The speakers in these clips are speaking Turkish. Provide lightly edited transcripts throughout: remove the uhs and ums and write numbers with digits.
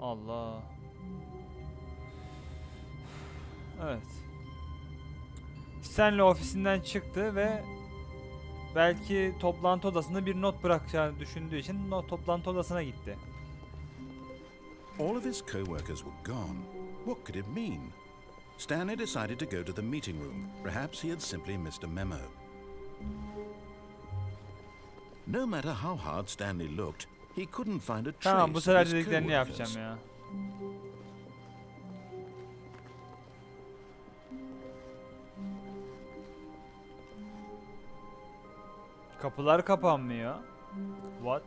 Allah. Evet. Stanley ofisinden çıktı ve belki toplantı odasında bir not bırakacağını düşündüğü için toplantı odasına gitti. All of his co-workers were gone. What could it mean? Stanley decided to go to the meeting room. Perhaps he had simply missed a memo. No matter how hard Stanley looked, he couldn't find a trace Tamam, bu of sefer his dediklerini co-workers. yapacağım ya. Kapılar kapanmıyor. What?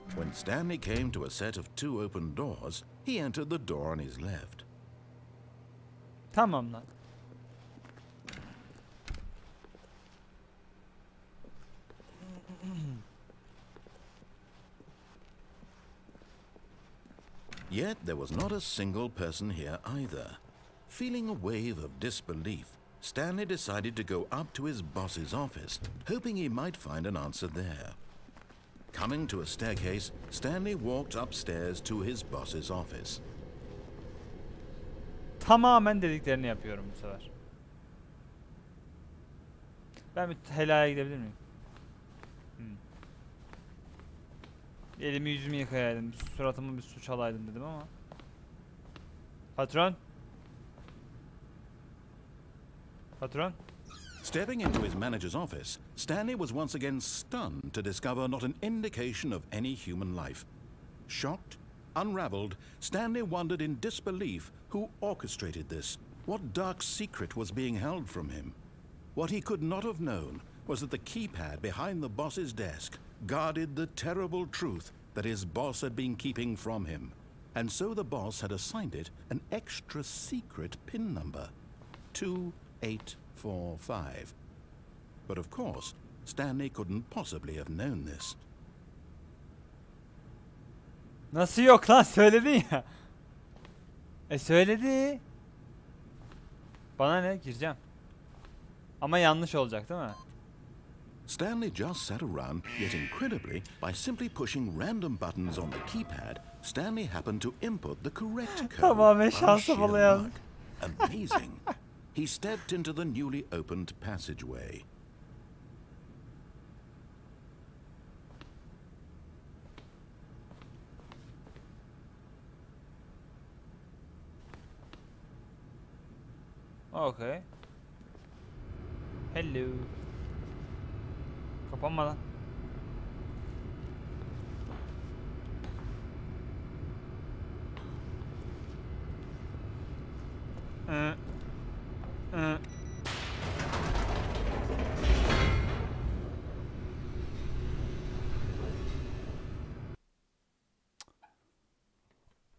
When Stanley came to a set of 2 open doors, he entered the door on his left. Tamam lan. Yet there was not a single person here either. Feeling a wave of disbelief, Stanley decided to go up to his boss's office, hoping he might find an answer there. Coming to a staircase, Stanley walked upstairs to his boss's office. Tamamen dediklerini yapıyorum bu sefer. Ben bir helaya gidebilir miyim? Elimi yüzümü yıkayaydım, suratımı bir su çalaydım dedim ama. Patron? Patron? Stepping into his manager's office, Stanley was once again stunned to discover not an indication of any human life. Shocked, unraveled, Stanley wondered in disbelief who orchestrated this. What dark secret was being held from him? What he could not have known was that the keypad behind the boss's desk guarded the terrible truth that his boss had been keeping from him. And so the boss had assigned it an extra secret PIN number, 2845. But of course, Stanley couldn't possibly have known this. Nasıl yok lan, söyledin ya. Söyledi. Bana ne, gireceğim. Ama yanlış olacak değil mi? Stanley just sat around, yet incredibly, by simply pushing random buttons on the keypad, Stanley happened to input the correct code. Tamamen by şansa sheer bağlayan. luck. Amazing. He stepped into the newly opened passageway. Okay. Hello. Kapanma lan.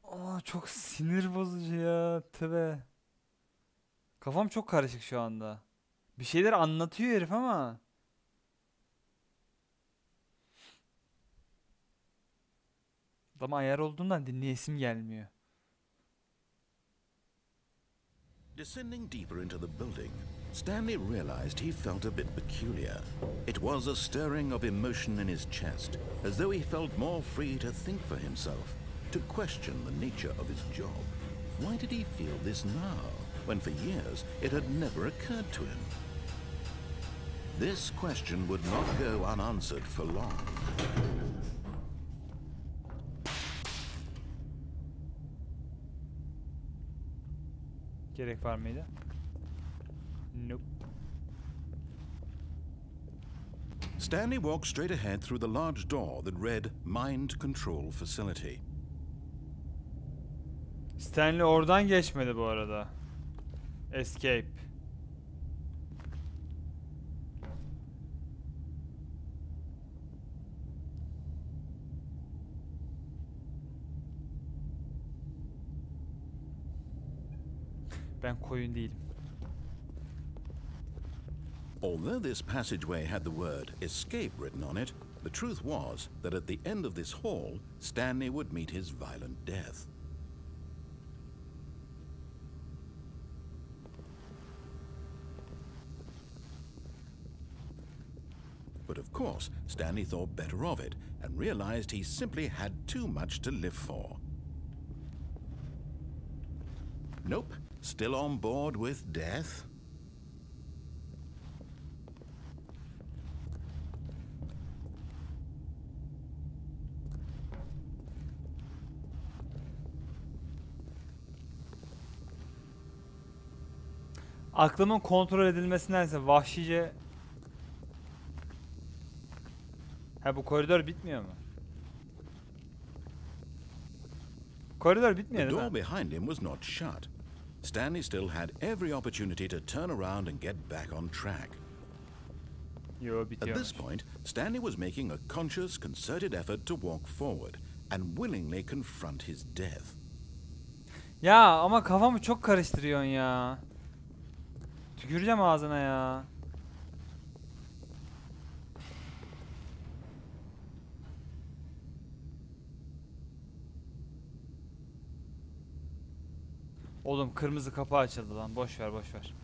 Aa, çok sinir bozucu ya. Tövbe. Kafam çok karışık şu anda. Bir şeyler anlatıyor herif ama. Adama ayar olduğundan dinleyesim gelmiyor. Descending deeper into the building, Stanley realized he felt a bit peculiar. It was a stirring of emotion in his chest, as though he felt more free to think for himself, to question the nature of his job. Why did he feel this now, when for years it had never occurred to him? This question would not go unanswered for long. Gerek var mıydı? Nope. Stanley walked straight ahead through the large door that read Mind Control Facility. Stanley oradan geçmedi bu arada. Escape. Ben koyun değilim. Although this passageway had the word escape written on it, the truth was that at the end of this hall, Stanley would meet his violent death. But of course, Stanley thought better of it and realized he simply had too much to live for. Nope. Still on board with death? Aklımın kontrol edilmesindense vahşice... Ha, bu koridor bitmiyor mu? Koridor bitmiyor The değil door mi? behind him was not shut. Stanley still had every opportunity to turn around and get back on track. Yo, At bitiyormuş. this point, Stanley was making a conscious, concerted effort to walk forward and willingly confront his death. Ya ama kafamı çok karıştırıyorsun ya. Tüküreceğim ağzına ya. Oğlum kırmızı kapı açıldı lan. Boş ver, boş ver.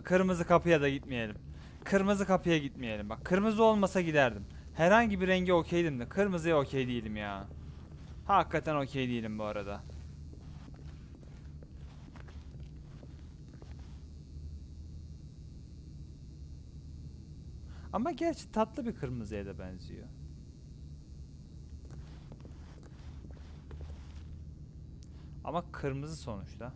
Kırmızı kapıya da gitmeyelim. Kırmızı kapıya gitmeyelim. Bak, kırmızı olmasa giderdim. Herhangi bir rengi okeydim de kırmızıya okey değilim ya. Hakikaten okey değilim bu arada. Ama gerçi tatlı bir kırmızıya da benziyor. Ama kırmızı sonuçta.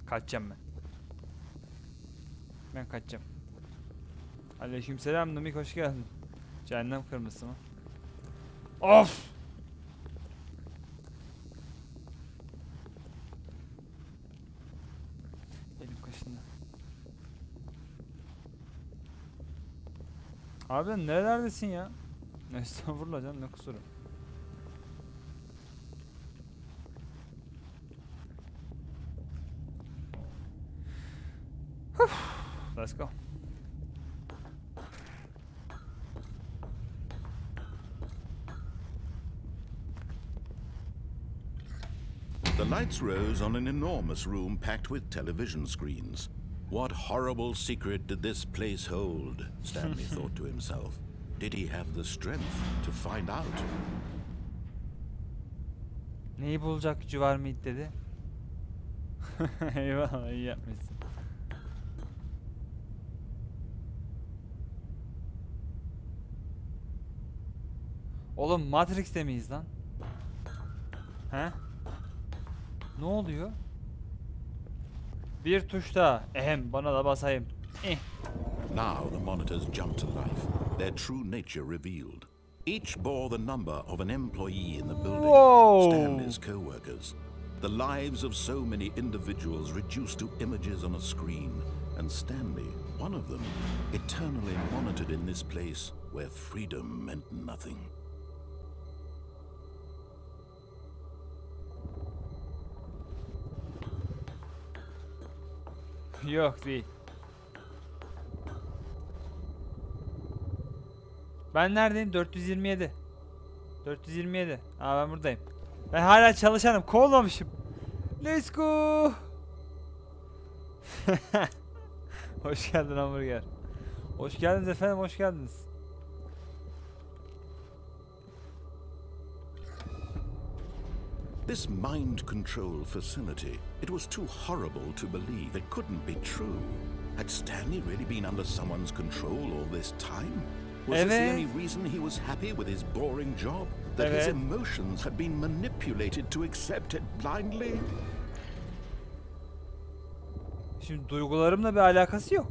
Kaçacağım ben. Ben kaçacağım. Aleykümselam Numik, hoş geldin. Cehennem kırmızısı mı? Of! Elim kaşındı. Abi nerelerdesin ya? Estağfurullah canım, ne kusuru. Let's go. The lights rose on an enormous room packed with television screens. What horrible secret did this place hold? Stanley thought to himself. Did he have the strength to find out? Neyi bulacak gücü var mıydı dedi. Eyvallah, iyi yapmışsın. Oğlum Matrix'te miyiz lan? He? Ne oluyor? Bir tuşta. Bana da basayım. Now the monitors jumped to life, their true nature revealed. Each bore the number of an employee in the building, Whoa. Stanley's co-workers. The lives of so many individuals reduced to images on a screen, and Stanley, one of them, eternally monitored in this place where freedom meant nothing. Yok değil. Ben neredeyim? 427. 427. Aa, ben buradayım. Ben hala çalışanım. Kovulmamışım. Let's go. Hoş geldin hamburger. Hoş geldiniz efendim, hoş geldiniz. This mind control facility, it was too horrible to believe. It couldn't be true. Had Stanley really been under someone's control all this time? Was this the only reason he was happy with his boring job? That his emotions had been manipulated to accept it blindly? Şimdi duygularımla bir alakası yok.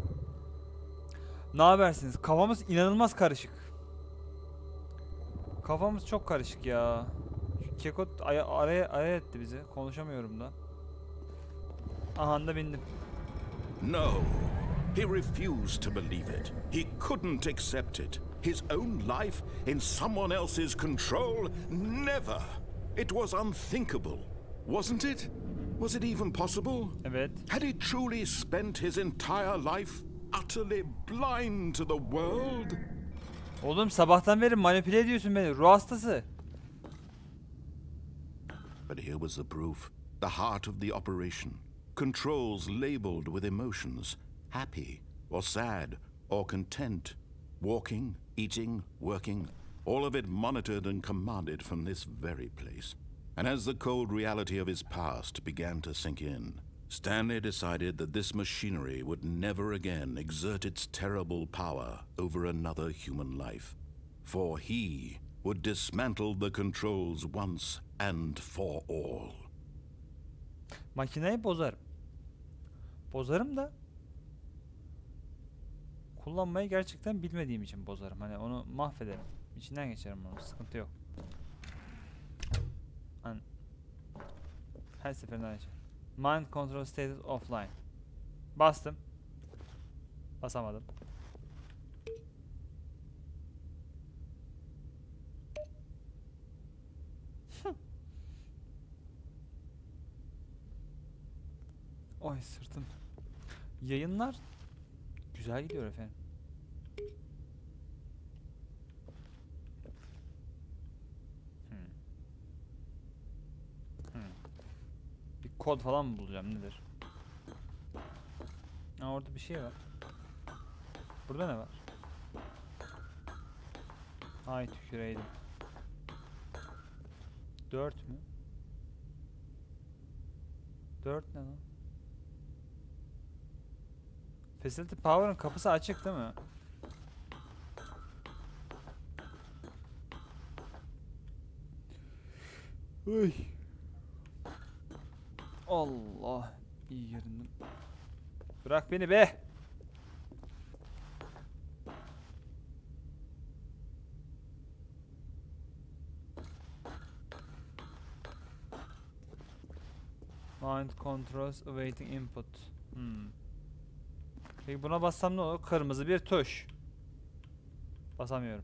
Ne habersiniz? Kafamız inanılmaz karışık. Kafamız çok karışık ya. Kekot araya etti bizi. Konuşamıyorum da. Aha da bindim. No. He refused to believe it. He couldn't accept it. His own life in someone else's control? Never. It was unthinkable. Wasn't it? Was it even possible? Evet. Had he truly spent his entire life utterly blind to the world? Oğlum sabahtan beri manipüle ediyorsun beni. Ruh hastası. But here was the proof. The heart of the operation. Controls labeled with emotions. Happy or sad or content. Walking, eating, working. all of it monitored and commanded from this very place. And as the cold reality of his past began to sink in, Stanley decided that this machinery would never again exert its terrible power over another human life. For he would dismantle the controls once and for all. Makineyi bozarım. Bozarım da kullanmayı gerçekten bilmediğim için bozarım. Hani onu mahvederim. İçinden geçerim onu. Sıkıntı yok. Hani her seferinde aynı şey. Mind control status offline. Bastım. Basamadım. Oy sırtım. Yayınlar güzel gidiyor efendim. Bir kod falan mı bulacağım, nedir? Aa, orada bir şey var. Burada ne var? Ay tüküreydim. 4 mü? 4 ne lan? Facility Power'ın kapısı açık değil mi? Uy. Allah, iyi yerindim. Bırak beni be. Mind controls awaiting input. Peki buna bassam ne olur? Kırmızı bir tuş. Basamıyorum.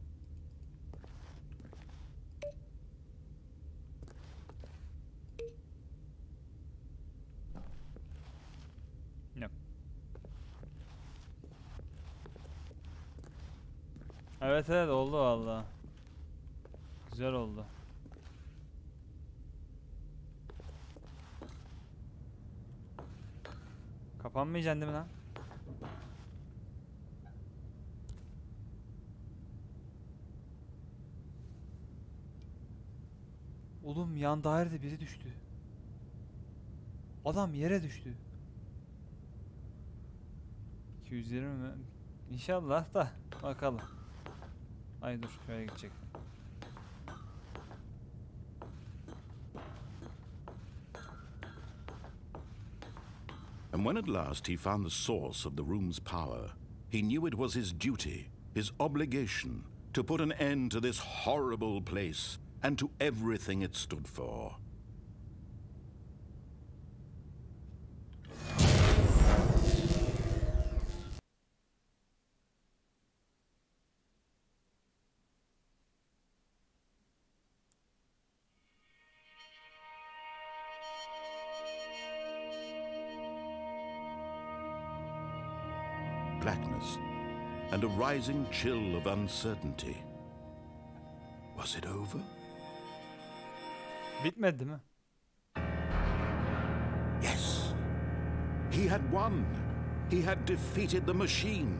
Yok. Evet evet, oldu vallahi. Güzel oldu. Kapanmayacaksın değil mi lan? Oğlum yan dairede biri düştü. Adam yere düştü. 220 mi? İnşallah da bakalım. Ay dur, şöyle gidecek. And when at last he found the source of the room's power, he knew it was his duty, his obligation, to put an end to this horrible place and to everything it stood for. Blackness and a rising chill of uncertainty. Was it over? Bitmedi mi? Yes. He had won. He had defeated the machine,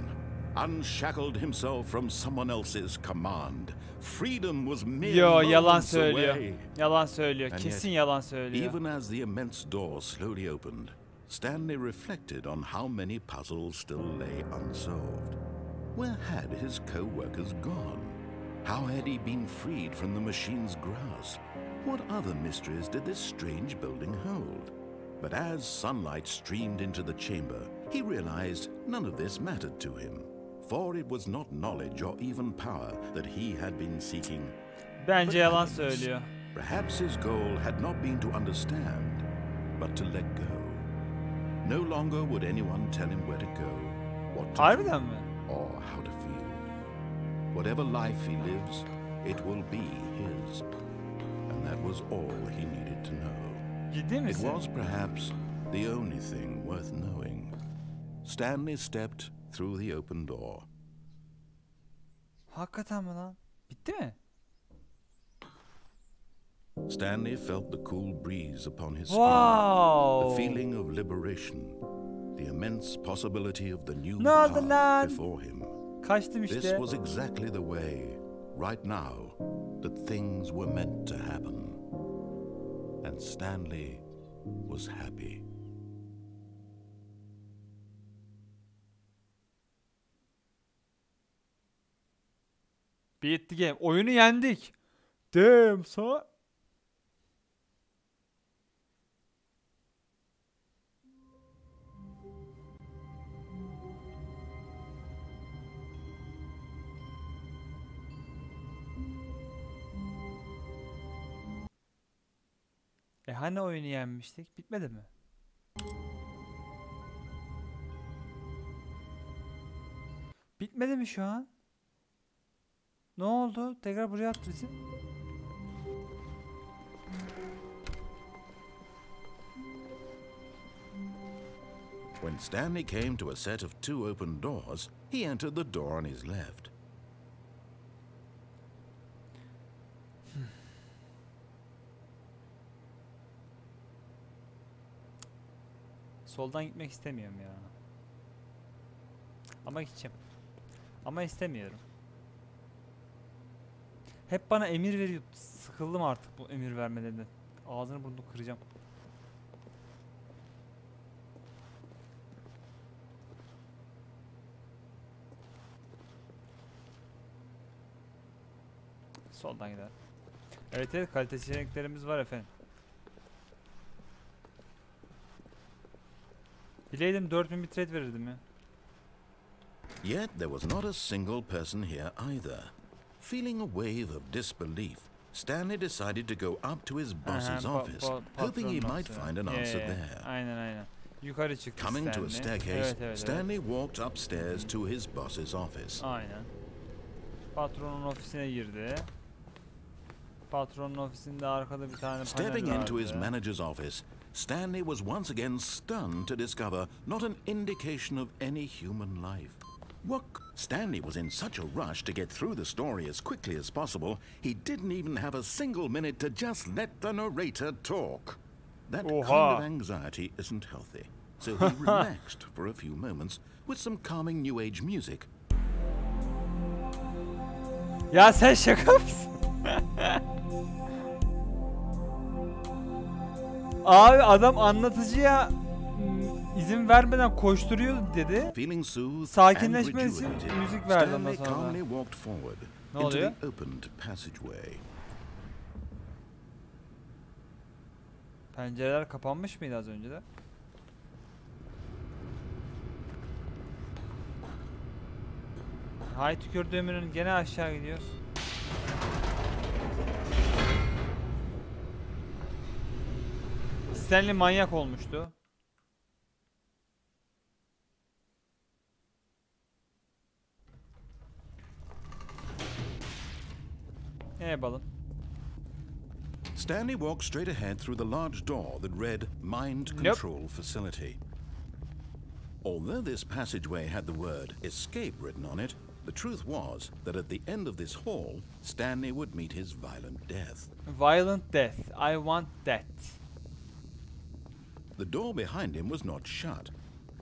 unshackled himself from someone else's command. Freedom was mere Yalan moments söylüyor. away. Yalan söylüyor. And Kesin yet, yalan söylüyor. Even as the immense door slowly opened, Stanley reflected on how many puzzles still lay unsolved. Where had his co-workers gone? How had he been freed from the machine's grasp? What other mysteries did this strange building hold? But as sunlight streamed into the chamber, he realized none of this mattered to him. For it was not knowledge or even power that he had been seeking. Bence yalan söylüyor. Perhaps his goal had not been to understand, but to let go. No longer would anyone tell him where to go, what to Harbiden mi? do, or how to feel. Whatever life he lives, it will be his. And that was all he needed to know. Ciddi It misin? was perhaps the only thing worth knowing. Stanley stepped through the open door. Hakikaten mi lan? Bitti mi? Stanley felt the cool breeze upon his skin, Wow. the feeling of liberation, the immense possibility of the new Ne oldu path lan? before him. Kaçtım This işte. was exactly the way right now that things were meant to happen. And Stanley was happy. Beat the game. Oyunu yendik. Damn son. Hani oyunu yenmiştik? Bitmedi mi? Bitmedi mi şu an? Ne oldu? Tekrar buraya attı bizi. When Stanley came to a set of 2 open doors, he entered the door on his left. Soldan gitmek istemiyorum ya. Ama gideceğim. Ama istemiyorum. Hep bana emir veriyor. Sıkıldım artık bu emir vermelerinden. Ağzını burnunu kıracağım. Soldan gider. Evet, kalite seçeneklerimiz var efendim. Bileydim 4000 bitrate verirdim ya. Yet there was not a single person here either. Feeling a wave of disbelief, Stanley decided to go up to his boss's office, hoping he might find an answer there. Aynen. Yukarı çıktı Coming Stanley. to a staircase, Stanley walked upstairs to his boss's office. Aynen. Patronun ofisine girdi. Patronun ofisinde arkada bir tane panel vardı. Stepping into his manager's office, Stanley was once again stunned to discover not an indication of any human life. Stanley was in such a rush to get through the story as quickly as possible, he didn't even have a single minute to just let the narrator talk. That kind of anxiety isn't healthy, so he relaxed for a few moments with some calming New Age music. Ya sen şaka mısın? Abi adam anlatıcıya izin vermeden koşturuyor dedi. Sakinleşmesi için müzik verdi ondan sonra. Ne oluyor? Pencereler kapanmış mıydı az önce de? Hay tükürdüğümünün gene aşağı gidiyoruz. Stanley manyak olmuştu. Ne yapalım? Stanley walked straight ahead through the large door that read Mind Control Facility. Although this passageway had the word escape written on it, the truth was that at the end of this hall, Stanley would meet his violent death. Violent death. I want that. The door behind him was not shut.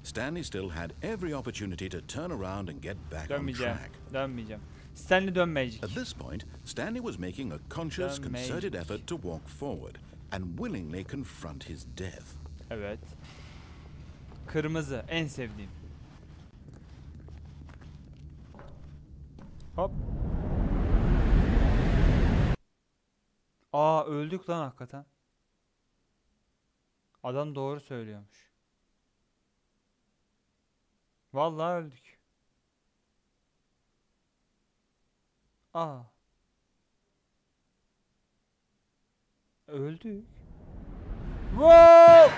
Stanley still had every opportunity to turn around and get back on track. Dönmeyeceğim. Stanley dönmeyecek. At this point, Stanley was making a conscious, concerted effort to walk forward and willingly confront his death. Evet. Kırmızı, en sevdiğim. Hop. Aa, öldük lan hakikaten. Adam doğru söylüyormuş. Vallahi öldük. Aa. Öldük. Wow!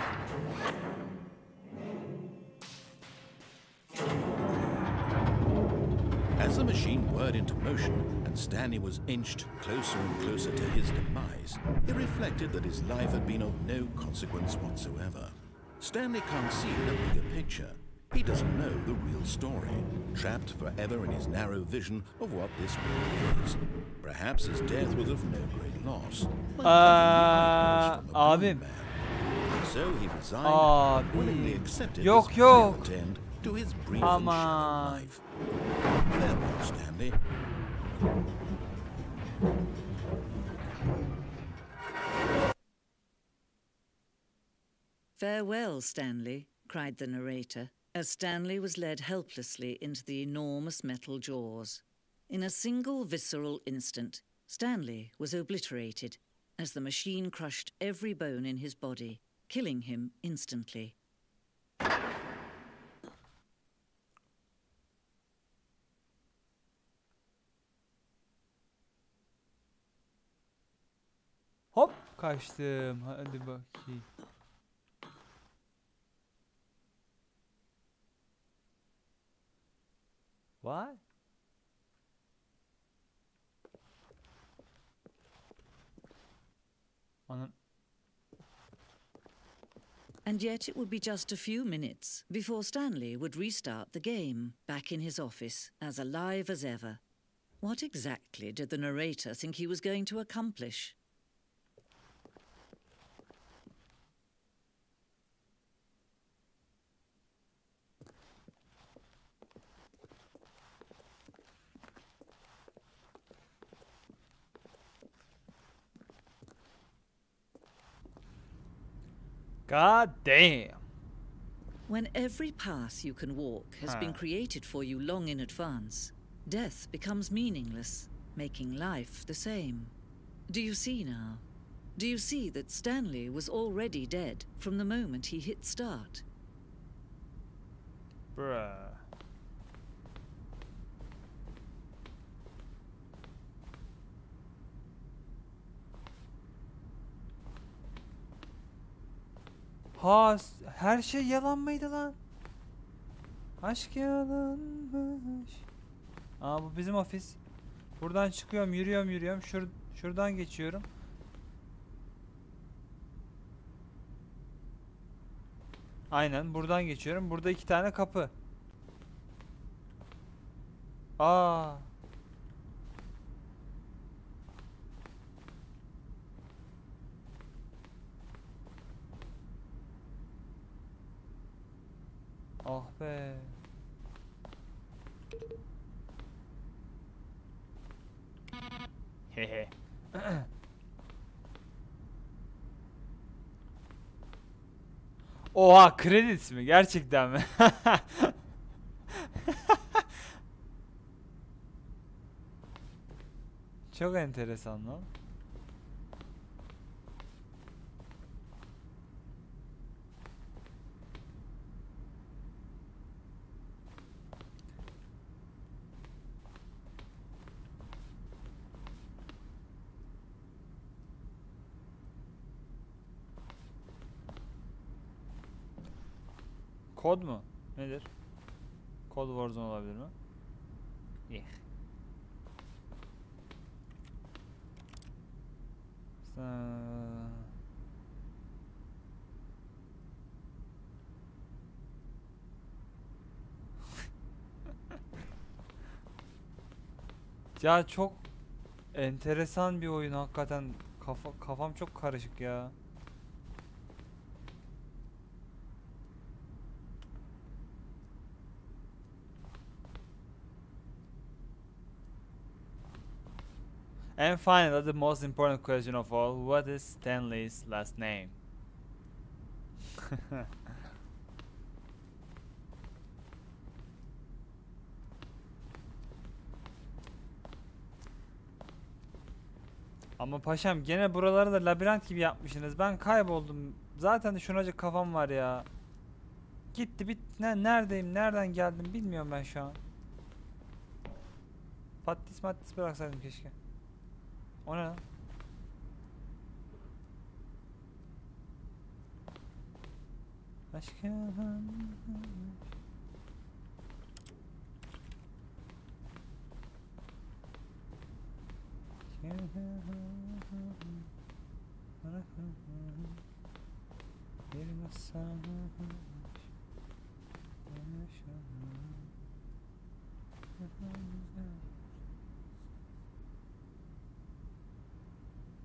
As the machine whirred into motion and Stanley was inched closer and closer to his demise, he reflected that his life had been of no consequence whatsoever. Stanley can't see the bigger picture. He doesn't know the real story, trapped forever in his narrow vision of what this world is. Perhaps his death was of no great loss. Abim. So he resigned, willingly accepted this violent end to his brief and shallow life. Farewell, Stanley. "Farewell, Stanley," cried the narrator, as Stanley was led helplessly into the enormous metal jaws. In a single visceral instant, Stanley was obliterated as the machine crushed every bone in his body, killing him instantly. Hop kaçtım. Hadi bakayım. What? And yet it would be just a few minutes before Stanley would restart the game, back in his office, as alive as ever. What exactly did the narrator think he was going to accomplish? God damn. When every path you can walk has been created for you long in advance, death becomes meaningless, making life the same. Do you see now? Do you see that Stanley was already dead from the moment he hit start? Bruh. Ha, her şey yalan mıydı lan? Aşk yalanmış. Aa, bu bizim ofis. Buradan çıkıyorum, yürüyorum. Şuradan geçiyorum. Aynen, buradan geçiyorum. Burada 2 tane kapı. Aa. Ah be. Hehe. Oha, kredi mi? Gerçekten mi? Çok enteresan lan. Kod mu? Nedir? Kod Warzone olabilir mi? İyi. Ya çok enteresan bir oyun hakikaten. Kafam çok karışık ya. And finally, the most important question of all, what is Stanley's last name? Ama paşam gene buraları da labirent gibi yapmışsınız. Ben kayboldum. Zaten şunacık kafam var ya. Gitti bit. Neredeyim? Nereden geldim bilmiyorum ben şu an. Pattis mattis bıraksaydım keşke. O ne lan? Aşkım.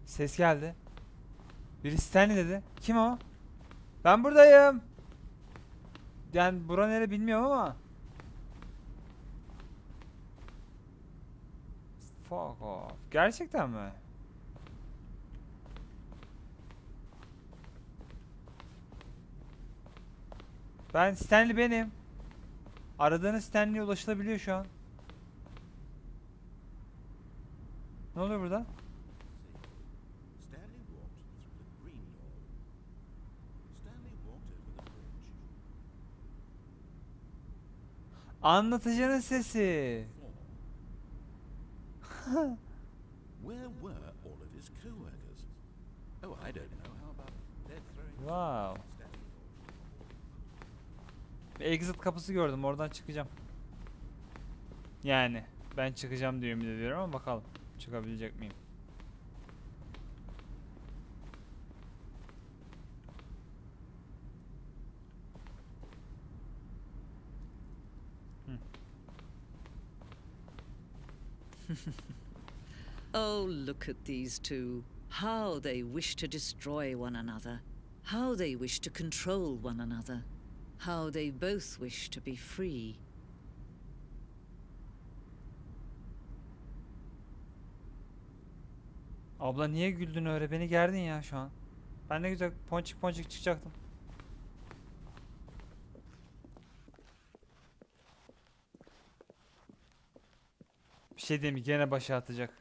Ses geldi. Biri Stanley dedi. Kim o? Ben buradayım. Yani bura nere bilmiyorum ama. Fuck off. Gerçekten mi? Ben Stanley benim. Aradığınız Stanley'e ulaşılabiliyor şu an. Ne oluyor burada? Stanley walked through the green door. Stanley walked over the bridge. Anlatıcının sesi. Where were all of his co-workers? Oh, I don't know. How about they're throwing Wow. Stanley? Bir exit kapısı gördüm, oradan çıkacağım. Yani ben çıkacağım diye ümit ediyorum ama bakalım çıkabilecek miyim? Oh, look at these two. How they wish to destroy one another. How they wish to control one another. How they both wish to be free. Abla niye güldün öyle? Beni gerdin ya şu an. Ben ne güzel ponçik ponçik çıkacaktım. Bir şey diyeyim mi? Gene başa atacak.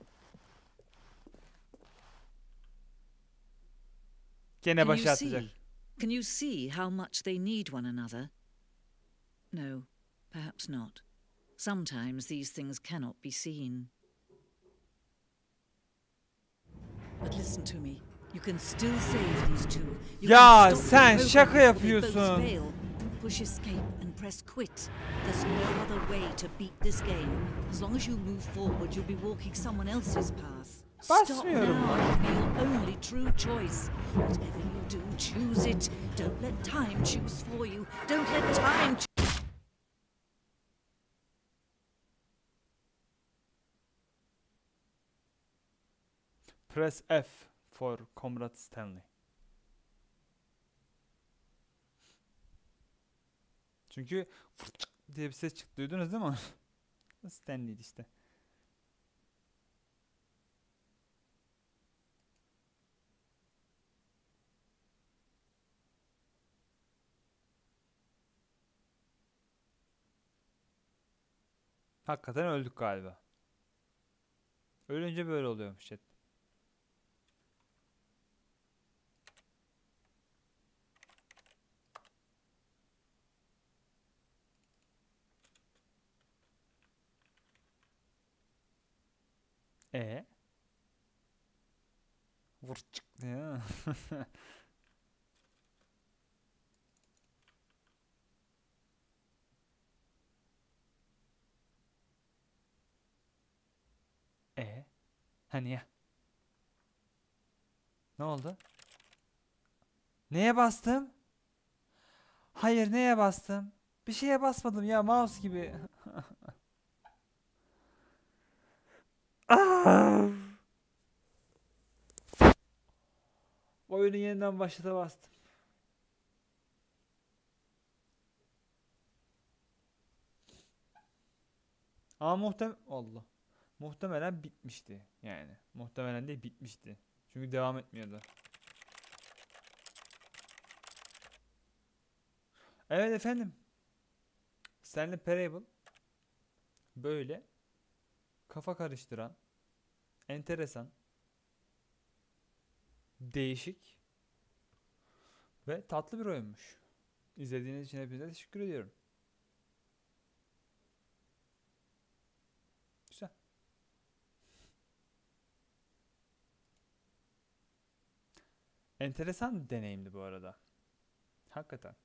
Gene başa atacak. Can you see how much they need one another? No, perhaps not. Sometimes these things cannot be seen. But listen to me. You can still save these two. You Ya can stop sen them şaka before they both yapıyorsun. fail. Push escape and press quit. There's no other way to beat this game. As long as you move forward, you'll be walking someone else's path. Stop now Basmıyorum lan. and be your only true choice. Whatever you do, choose it. Don't let time choose for you. Don't let time Press F for Comrade Stanley. Çünkü fırçık diye bir ses çıktı. Duydunuz değil mi? Stanley'di işte. Hakikaten öldük galiba. Ölünce böyle oluyormuş chat. Vurçuk diye. Hani ya? Ne oldu? Neye bastım? Hayır, neye bastım? Bir şeye basmadım ya, mouse gibi. Oyunu yeniden başlata bastım. Ama muhtemelen bitmişti yani. Muhtemelen değil, bitmişti. Çünkü devam etmiyordu. Evet efendim. Stanley Parable böyle kafa karıştıran, enteresan, değişik ve tatlı bir oyunmuş. İzlediğiniz için hepinize teşekkür ediyorum. Güzel. Enteresan bir deneyimdi bu arada. Hakikaten.